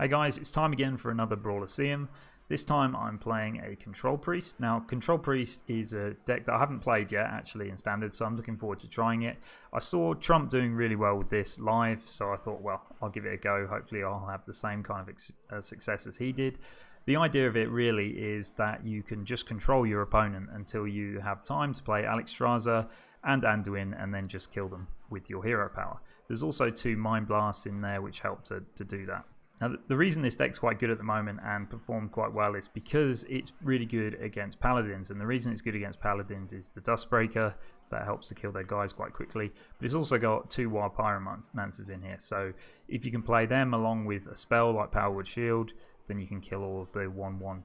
Hey guys, it's time again for another Brawliseum. This time I'm playing a Control Priest. Now, Control Priest is a deck that I haven't played yet actually in Standard, so I'm looking forward to trying it. I saw Trump doing really well with this live, so I thought, well, I'll give it a go. Hopefully I'll have the same kind of success as he did. The idea of it really is that you can just control your opponent until you have time to play Alexstrasza and Anduin and then just kill them with your hero power. There's also 2 Mind Blasts in there which help to do that. Now, the reason this deck's quite good at the moment and performed quite well is because it's really good against Paladins, and the reason it's good against Paladins is the Dustbreaker that helps to kill their guys quite quickly, but it's also got 2 Wild Pyromancers in here, so if you can play them along with a spell like Powerwood Shield, then you can kill all of the 1/1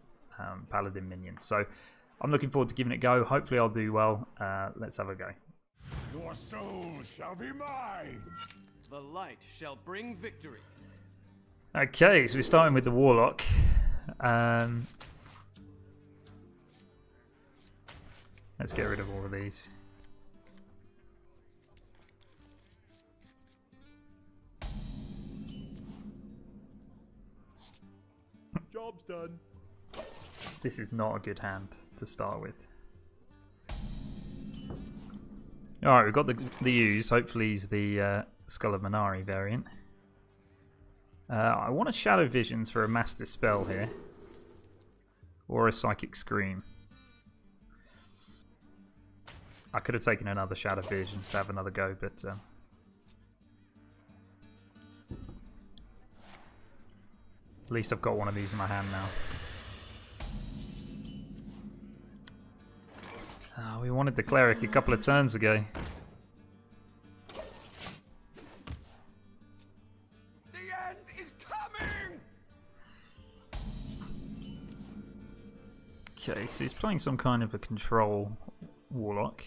Paladin minions. So I'm looking forward to giving it a go. Hopefully I'll do well. Let's have a go. Your soul shall be mine. The light shall bring victory. Okay, so we're starting with the Warlock. Let's get rid of all of these. Job's done. This is not a good hand to start with. Alright, we've got the use. Hopefully he's the Skull of Manari variant. I want a Shadow Visions for a Master Spell here. Or a Psychic Scream. I could have taken another Shadow Visions to have another go, but at least I've got one of these in my hand now. Oh, we wanted the Cleric a couple of turns ago. Okay, so he's playing some kind of a control Warlock.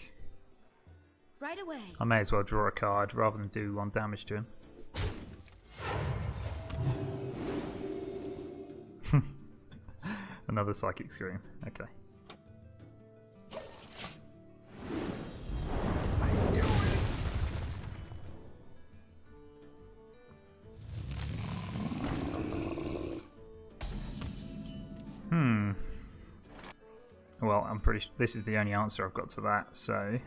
Right away. I may as well draw a card rather than do 1 damage to him. Another Psychic Scream. Okay. Well, I'm pretty sure this is the only answer I've got to that, so...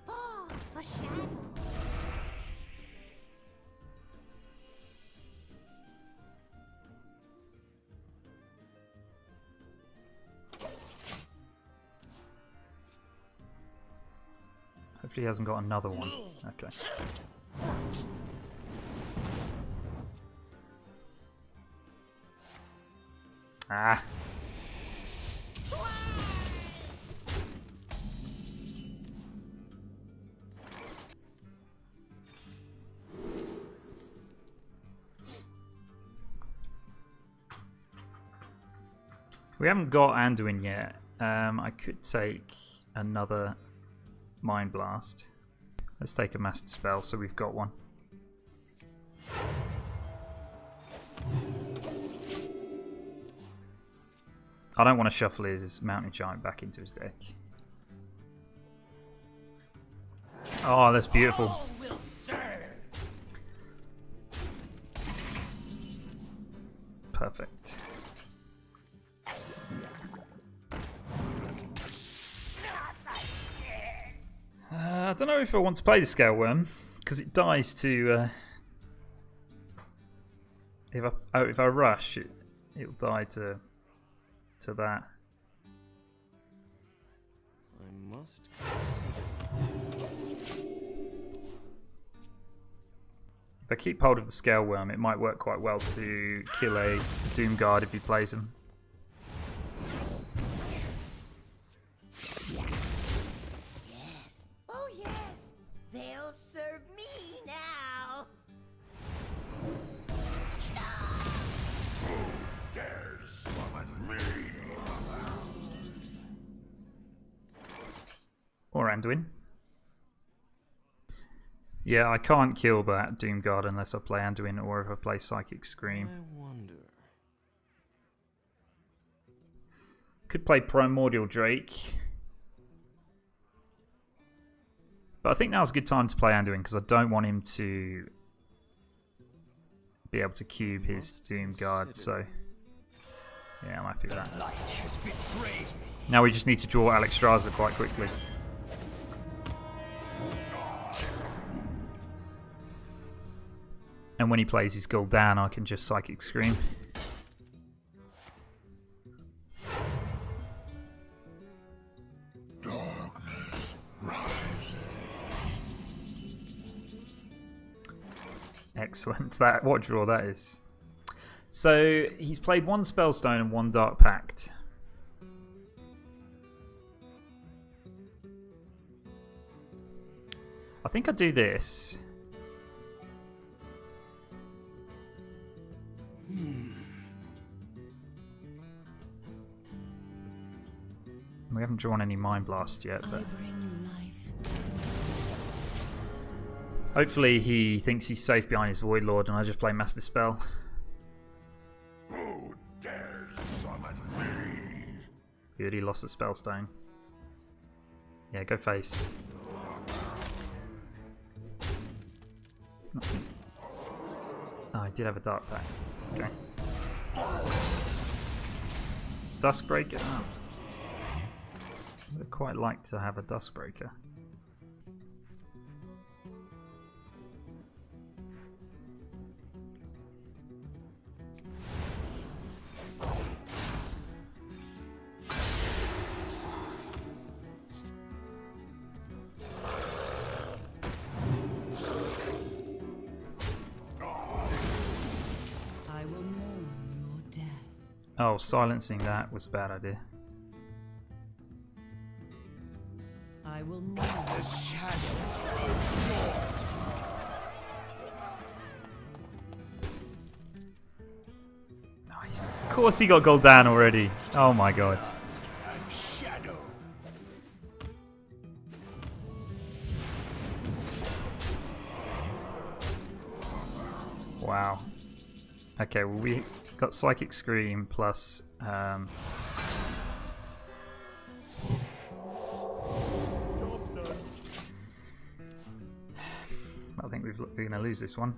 Oh, a shadow. Hopefully he hasn't got another one. Okay. Ah. We haven't got Anduin yet. I could take another Mind Blast. Let's take a Master Spell so we've got one. I don't want to shuffle his Mountain Giant back into his deck. Oh, that's beautiful. Perfect. I don't know if I want to play the Scale Worm because it dies to. If I rush, it'll die to that. I must If I keep hold of the Scale Worm, it might work quite well to kill a Doom Guard if he plays him. Yes. Oh, yes. They'll serve me now. Dare summon me. Or Anduin. Yeah, I can't kill that Doom Guard unless I play Anduin or if I play Psychic Scream. I wonder. Could play Primordial Drake. But I think now's a good time to play Anduin because I don't want him to be able to cube his Doom Guard, so yeah, I'm happy with that. Light has betrayed me. Now we just need to draw Alexstrasza quite quickly. And when he plays his Gul'dan, I can just Psychic Scream. Darkness rises. Excellent. That what draw that is. So he's played 1 Spellstone and 1 Dark Pact. I think I do this. We haven't drawn any Mind Blast yet, but hopefully he thinks he's safe behind his Void Lord and I just play Mass Dispel. Who dares summon me? We already lost the Spellstone. Yeah, go face. Oh, I did have a Dark Pact. Okay. Duskbreaker. Oh. I would quite like to have a Duskbreaker. I will mourn your death. Oh, silencing that was a bad idea. I will mourn. The shadows grow short. Nice. Of course he got Gul'dan already. Oh my god. And shadow. Wow. Okay, well we got Psychic Scream plus I think we're going to lose this one.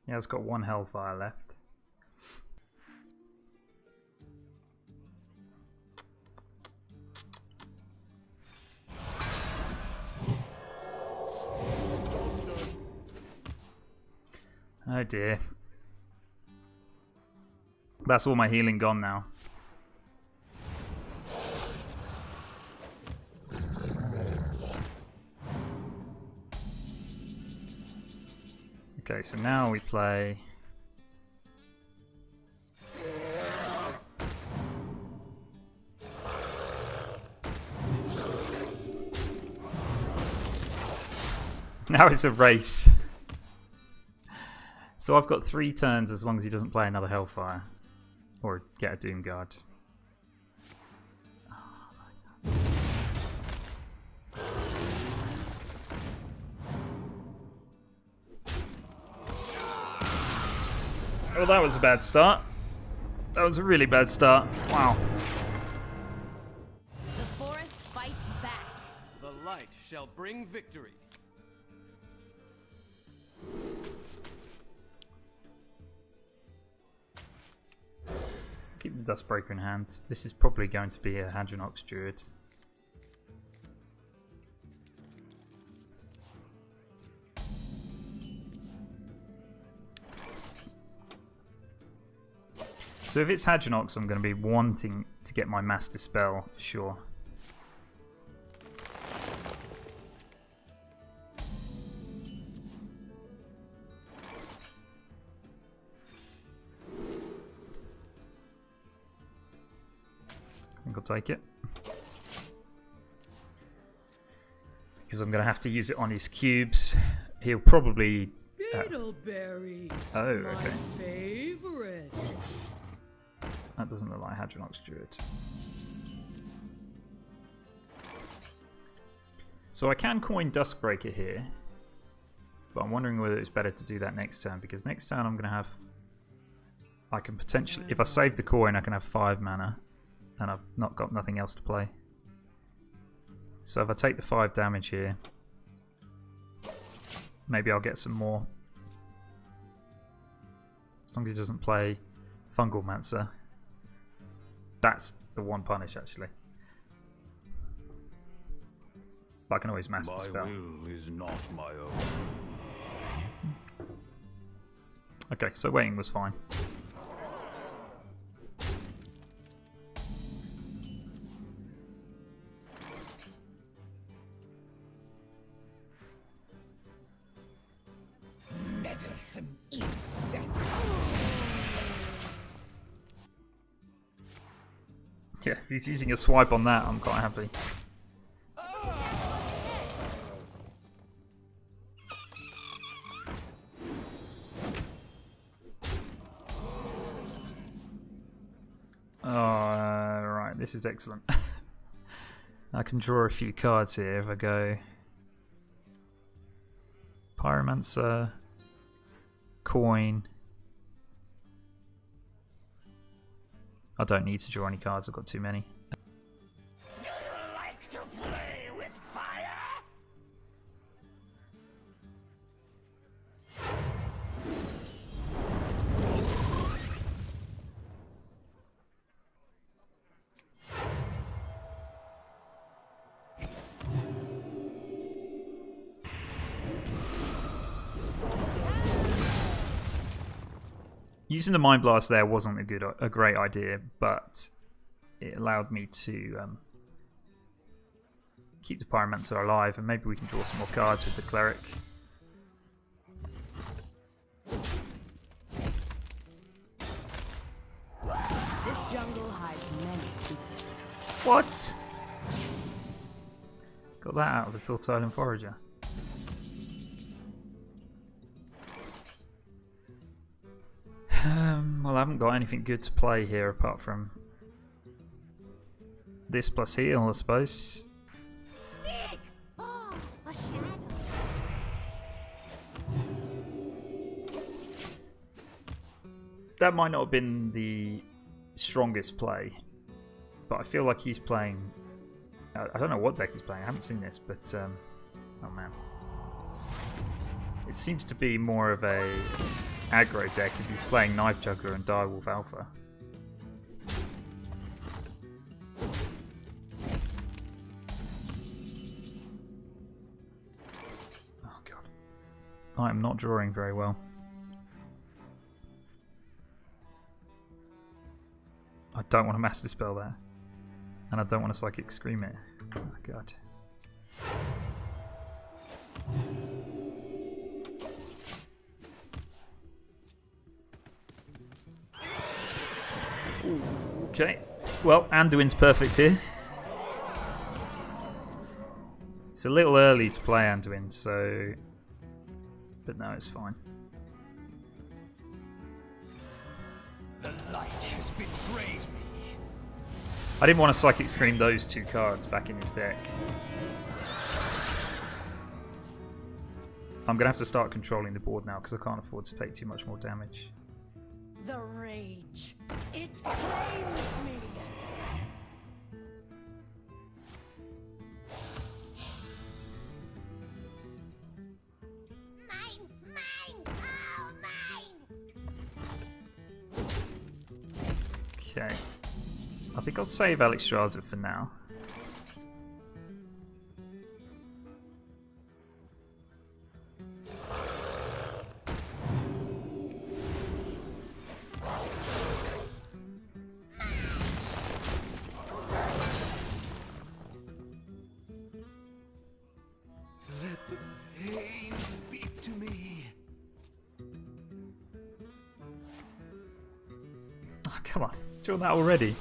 Yeah, it's got 1 Hellfire left. Oh dear. That's all my healing gone now. Okay, so now we play... Now it's a race. So I've got 3 turns as long as he doesn't play another Hellfire. Or get a Doom Guard. Well, that was a bad start. That was a really bad start. Wow. The forest fights back. The light shall bring victory. Keep the Duskbreaker in hand. This is probably going to be a Hadronox Druid. So if it's Hadronox, I'm going to be wanting to get my Mass Dispel for sure. I think I'll take it. Because I'm going to have to use it on his cubes. He'll probably... Beetleberries. Oh, okay. My favorite. That doesn't look like Hadronox Druid. So I can coin Duskbreaker here. But I'm wondering whether it's better to do that next turn. Because next turn I'm going to have I can potentially, if I save the coin, I can have 5 mana, and I've not got nothing else to play. So if I take the 5 damage here, maybe I'll get some more. As long as he doesn't play Fungal Mancer. That's the one punish, actually. But I can always master the spell. My will is not my own. Okay, so waiting was fine. Meddlesome insect. Yeah, if he's using a swipe on that, I'm quite happy. Right, this is excellent. I can draw a few cards here if I go Pyromancer, Coin. I don't need to draw any cards, I've got too many. You like to play with fire? Using the Mind Blast there wasn't a great idea, but it allowed me to keep the Pyromancer alive, and maybe we can draw some more cards with the Cleric. This jungle hides many secrets. What? Got that out of the Tortolan Forager. Well, I haven't got anything good to play here apart from this plus heal, I suppose. Oh, a shadow. That might not have been the strongest play, but I feel like he's playing. I don't know what deck he's playing. I haven't seen this, but oh man, it seems to be more of a aggro deck if he's playing Knife Juggler and Direwolf Alpha. Oh god, I am not drawing very well. I don't want to Master Spell there, and I don't want to Psychic Scream it. Oh god. Okay, well, Anduin's perfect here. It's a little early to play Anduin, so... but no, it's fine. The light has betrayed me. I didn't want to Psychic Scream those 2 cards back in his deck. I'm going to have to start controlling the board now, because I can't afford to take too much more damage. The rage. It claims me. Mine! Oh, mine! Okay. I think I'll save Alexstrasza for now. Pain speak to me. Oh, come on. Draw that already.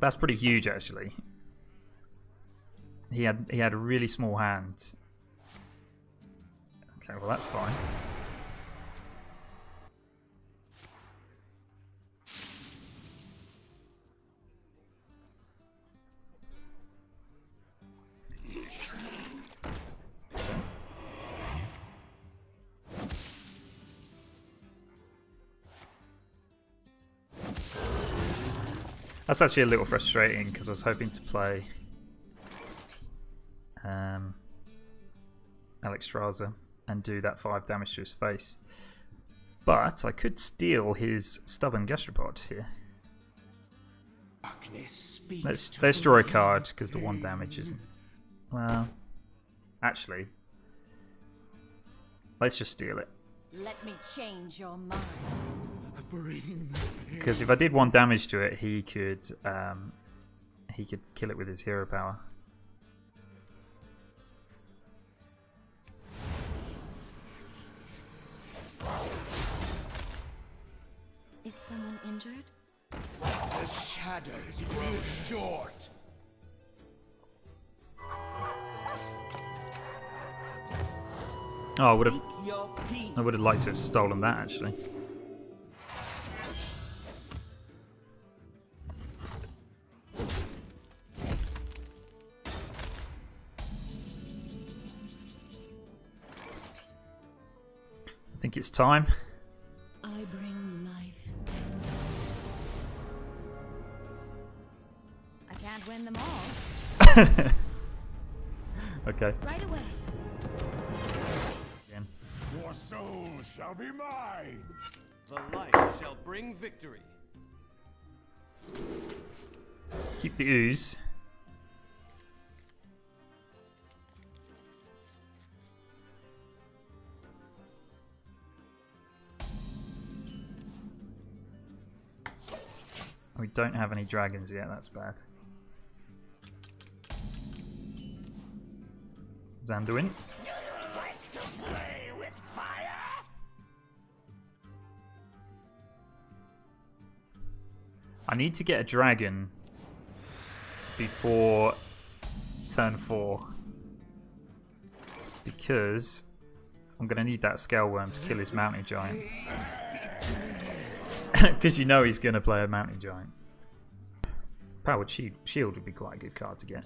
That's pretty huge, actually. He had a really small hand. Okay, well that's fine. That's actually a little frustrating because I was hoping to play Alexstrasza and do that 5 damage to his face. But I could steal his Stubborn Gastropod here. Let's draw a card because the 1 damage isn't... Well, actually, let's just steal it. Let me change your mind. Because if I did 1 damage to it, he could kill it with his hero power. Is someone injured? The shadows grow short. Oh, I would have liked to have stolen that actually. I think it's time. I bring life. I can't win them all. Okay. Right away. Again. Your soul shall be mine. The light shall bring victory. Keep the ooze. We don't have any dragons yet, that's bad. Zanduin. Like to play with fire? I need to get a dragon before turn 4 because I'm going to need that scale worm to kill his mountain giant. Because you know he's going to play a mountain giant. Powered shield would be quite a good card to get.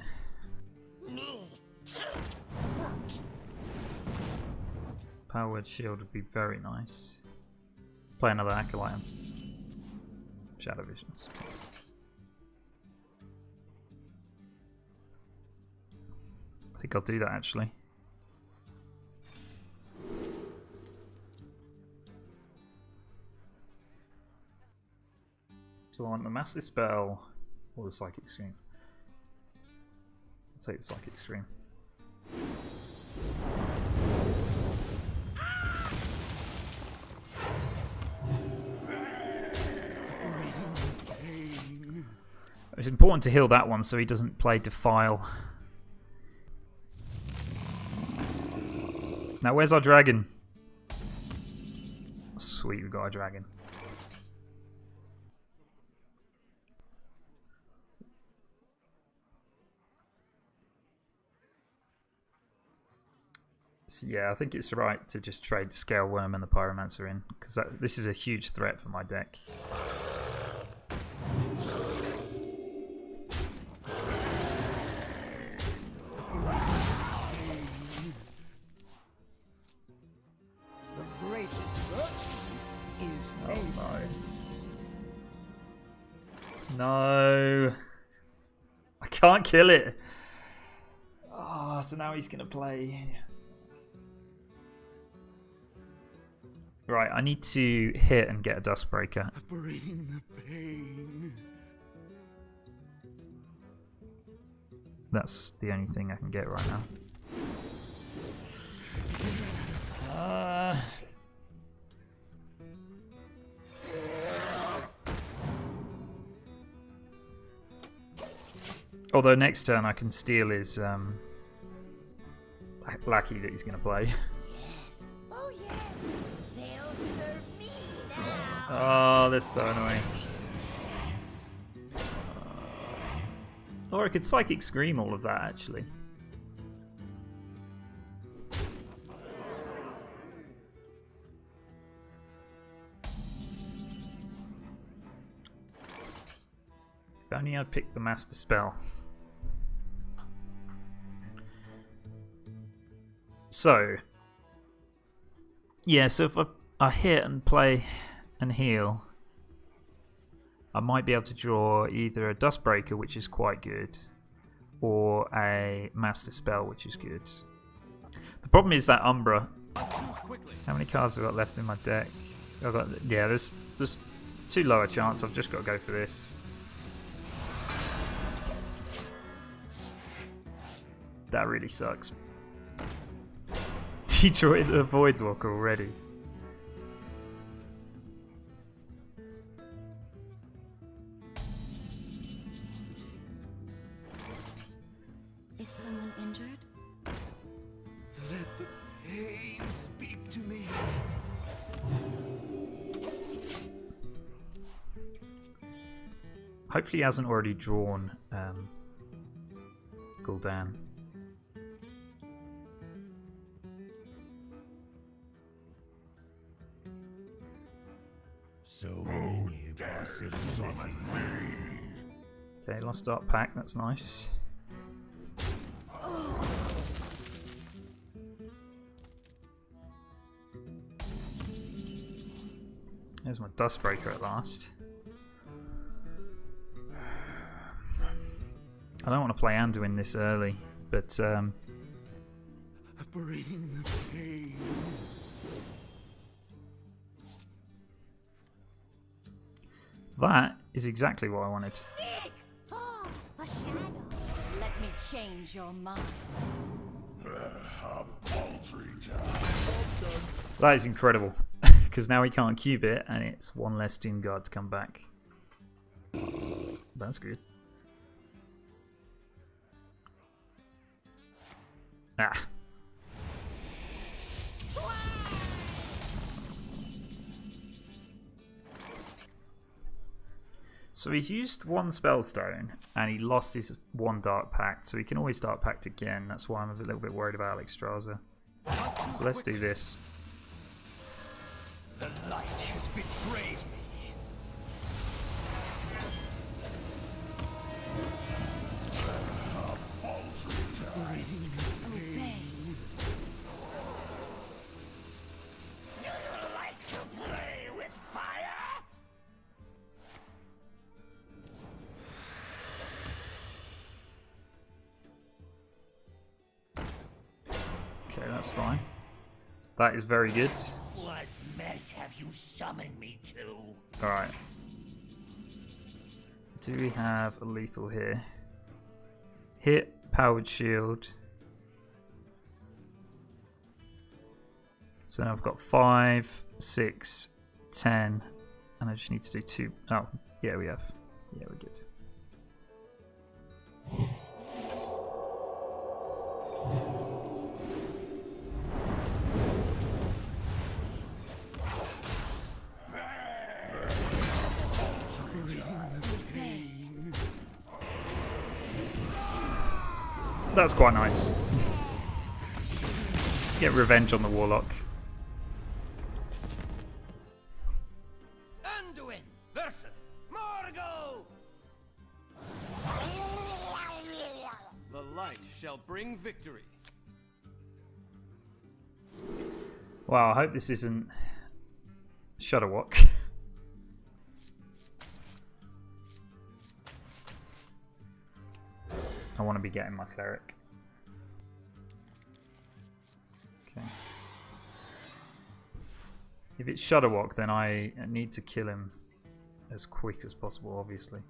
Powered shield would be very nice. Play another acolyte. Shadow visions. I think I'll do that actually. Do I want the Master Spell or the Psychic Scream? I'll take the Psychic Scream. It's important to heal that one so he doesn't play Defile. Now where's our dragon? Sweet, we've got a dragon. So yeah, I think it's right to just trade the Scale Worm and the Pyromancer in, because this is a huge threat for my deck. The greatest virtue is patience. No. I can't kill it. Oh, so now he's going to play. Right, I need to hit and get a Dustbreaker. Bring the pain. That's the only thing I can get right now. Although next turn I can steal his lackey that he's going to play. Yes. Oh yes. They'll serve me now. Oh, that's so annoying. Or I could Psychic Scream all of that actually. If only I'd picked the Master Spell. So, yeah, so if I hit and play and heal, I might be able to draw either a Dustbreaker, which is quite good, or a Master Spell, which is good. The problem is that Umbra. How many cards have I got left in my deck? I've got, yeah, there's too low a chance. I've just got to go for this. That really sucks. Detroit the Voidwalker already. Is someone injured? Let the pain speak to me. Hopefully he hasn't already drawn Gul'dan. So many possibilities. Okay, Lost Art Pack, that's nice. There's my Dustbreaker at last. I don't want to play Anduin this early, but Bring the pain. Ah, that is exactly what I wanted. Oh, a shadow. Let me change your mind. A paltry task. That is incredible, because now he can't cube it, and it's one less Doom Guard to come back. That's good. Ah. So he's used one Spellstone, and he lost his one Dark Pact, so he can always Dark Pact again. That's why I'm a little bit worried about Alexstrasza. So let's do this. The light has betrayed me. Obey. You like to play with fire? Okay, that's fine. That is very good. What mess have you summoned me to? Alright. Do we have a lethal here? Hit, powered shield. So now I've got 5, 6, 10, and I just need to do 2. Oh, yeah, we have. Yeah, we're good. That's quite nice. Get revenge on the Warlock. Anduin versus Morgo. The light shall bring victory. Wow, I hope this isn't Shudderwock. I want to be getting my cleric. Okay. If it's Shudderwock, then I need to kill him as quick as possible, obviously.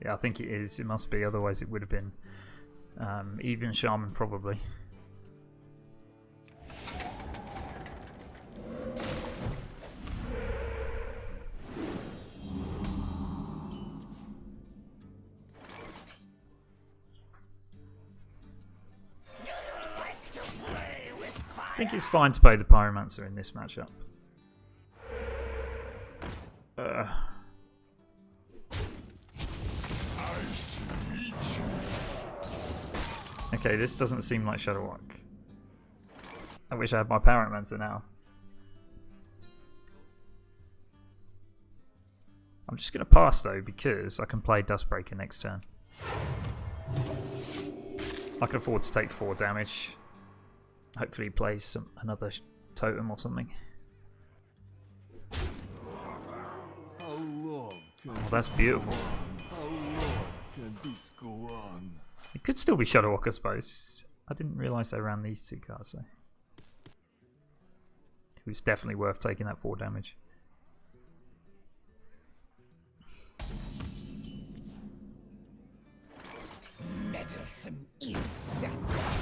Yeah, I think it is. It must be, otherwise it would have been even Shaman, probably. I think it's fine to play the Pyromancer in this matchup. Okay, this doesn't seem like Shudderwock. I wish I had my Pyromancer now. I'm just going to pass though, because I can play Dustbreaker next turn. I can afford to take 4 damage. Hopefully he plays another totem or something. How long can Oh, that's beautiful. how long can this go on? It could still be Shadowwalk, I suppose. I didn't realise they ran these 2 cards though. It was definitely worth taking that 4 damage. Meddlesome insects.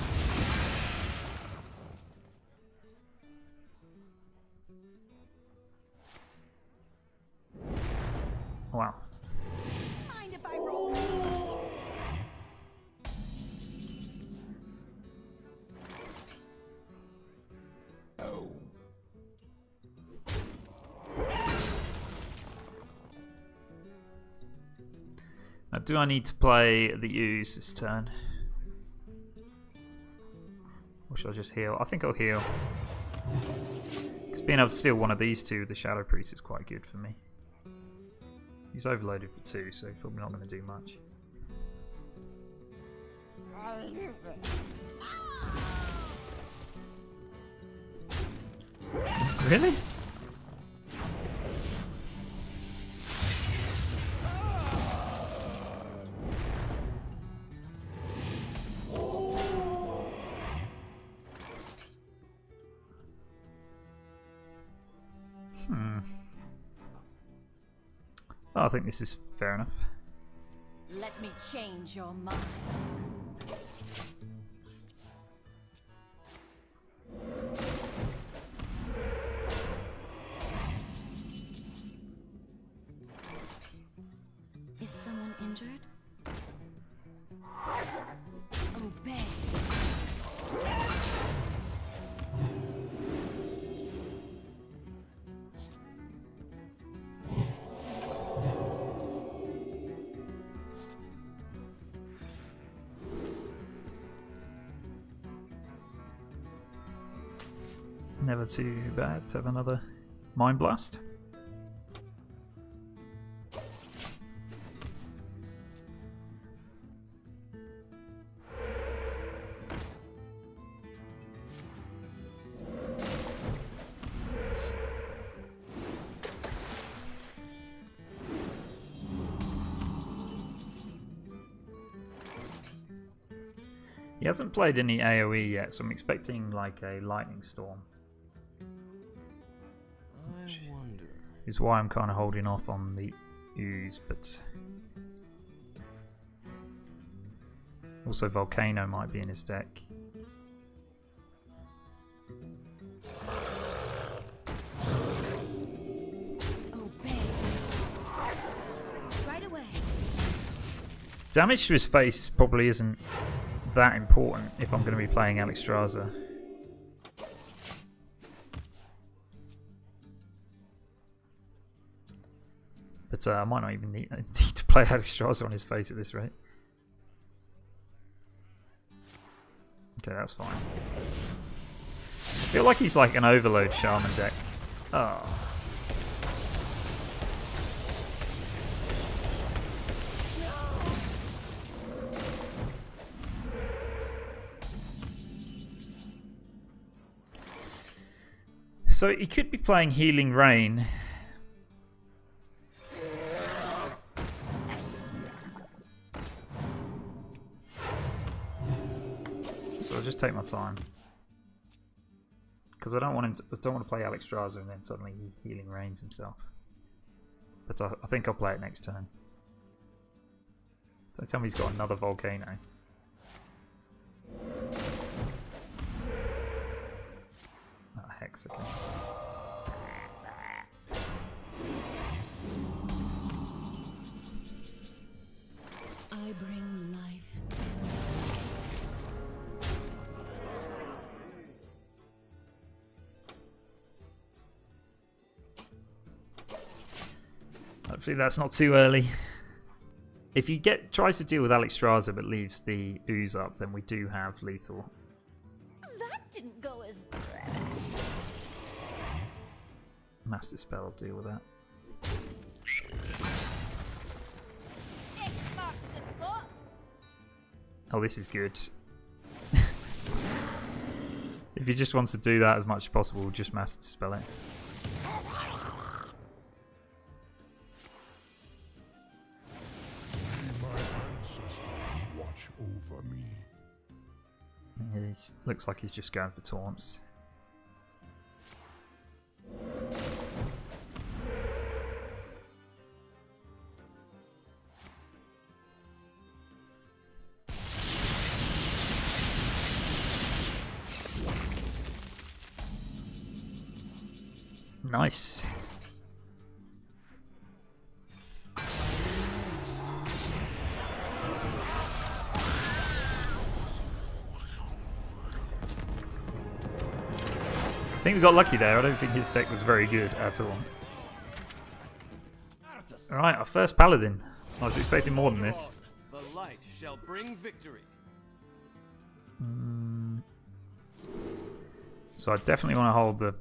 Wow. Mind if I roll lead? Oh. Now, do I need to play the ooze this turn? Or should I just heal? I think I'll heal. Because being able to steal one of these 2 with the Shadow Priest is quite good for me. He's overloaded for 2, so he's probably not going to do much. Really? Oh, I think this is fair enough. Let me change your mind. Is someone injured? Obey. Never too bad to have another Mind Blast. He hasn't played any AoE yet, so I'm expecting like a lightning storm. I wonder. Is why I'm kind of holding off on the ooze, but also Volcano might be in his deck. Obey. Right away. Damage to his face probably isn't that important if I'm going to be playing Alexstrasza. But I might not even need to play Alexstrasza on his face at this rate. Okay, that's fine. I feel like he's like an overload shaman deck. Oh. So he could be playing Healing Rain. So I'll just take my time. Because I don't want him to, I don't want to play Alexstrasza and then suddenly he Healing Rains himself. But I think I'll play it next turn. Don't tell me he's got another Volcano. Oh, Hex, okay. I bring life. Hopefully that's not too early. If he tries to deal with Alexstrasza but leaves the ooze up, then we do have lethal. That didn't go as Master Spell will deal with that. X marks the spot. Oh, this is good. If he just wants to do that as much as possible, just master spell it. My ancestors watch over me. He looks like he's just going for taunts. Nice. I think we got lucky there. I don't think his deck was very good at all. Alright, our first paladin. I was expecting more than this. The light shall bring victory. So I definitely want to hold the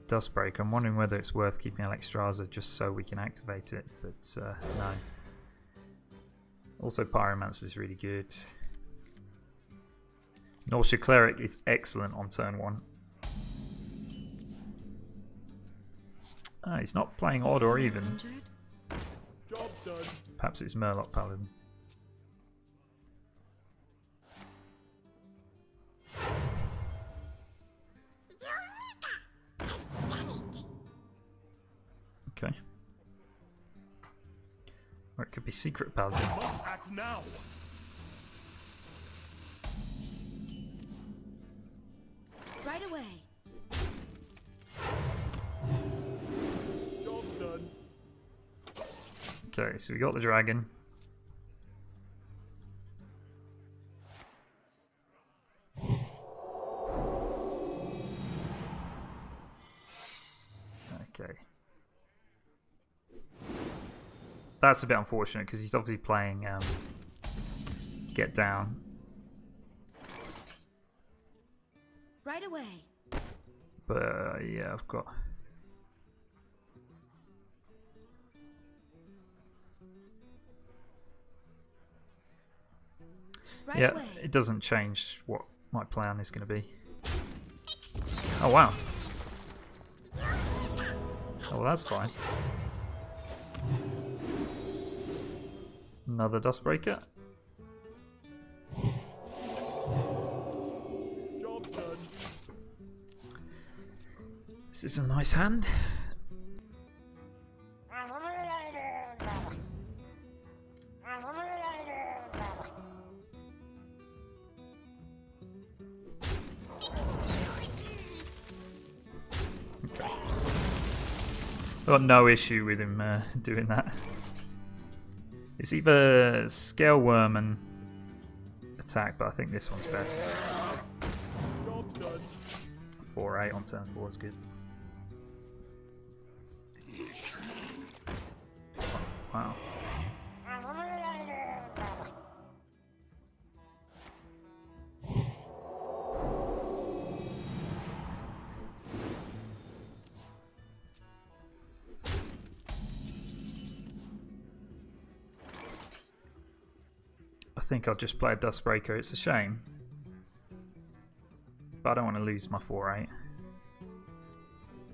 Dustbreaker. I'm wondering whether it's worth keeping Alexstrasza just so we can activate it, but no. Also Pyromancer is really good. Nausea Cleric is excellent on turn 1. He's not playing odd or even. Job done. Perhaps it's Murloc Paladin. Okay. Or it could be Secret Paladin. Must act now. Right away. Job done. Okay, so we got the dragon. Okay. That's a bit unfortunate because he's obviously playing Get Down. Right away. But yeah, I've got... Right Yeah, away. it doesn't change what my plan is going to be. Oh wow. Oh, well, that's fine. Another Dustbreaker. Job done. This is a nice hand. I've got no issue with him doing that. It's either Scale Worm and attack, but I think this one's best. Job done. 4-8 on turn 4 is good. Wow. I think I'll just play a Dustbreaker. It's a shame, but I don't want to lose my 4-8.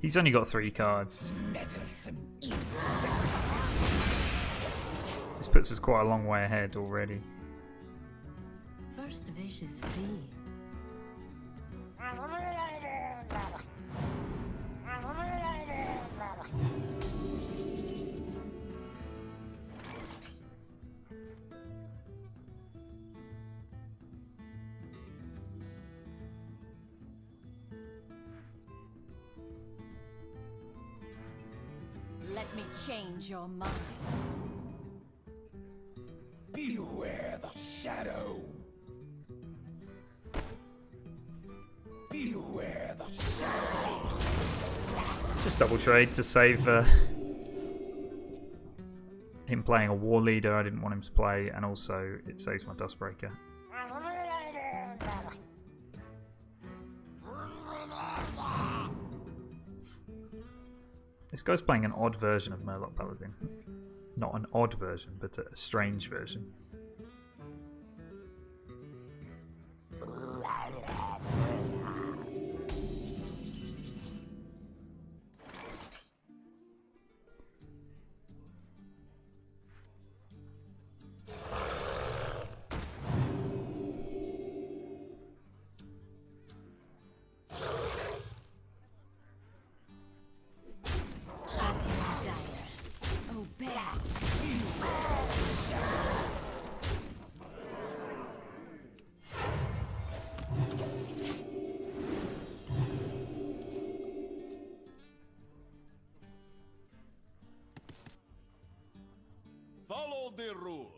He's only got 3 cards. This puts us quite a long way ahead already. First wish is free. Let me change your mind. Beware the shadow. Beware the shadow. Just double trade to save him playing a war leader I didn't want him to play, and also it saves my Dustbreaker. This guy's playing an odd version of Murloc Paladin. Not an odd version, but a strange version. the rules.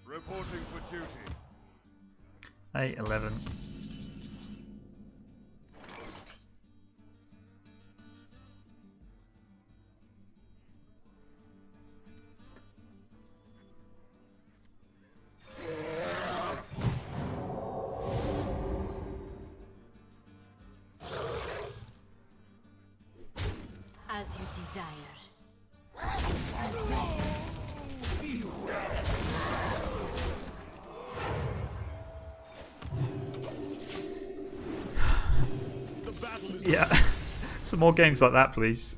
Reporting for duty. 8, 11. As you desire. Yeah. Some more games like that, please.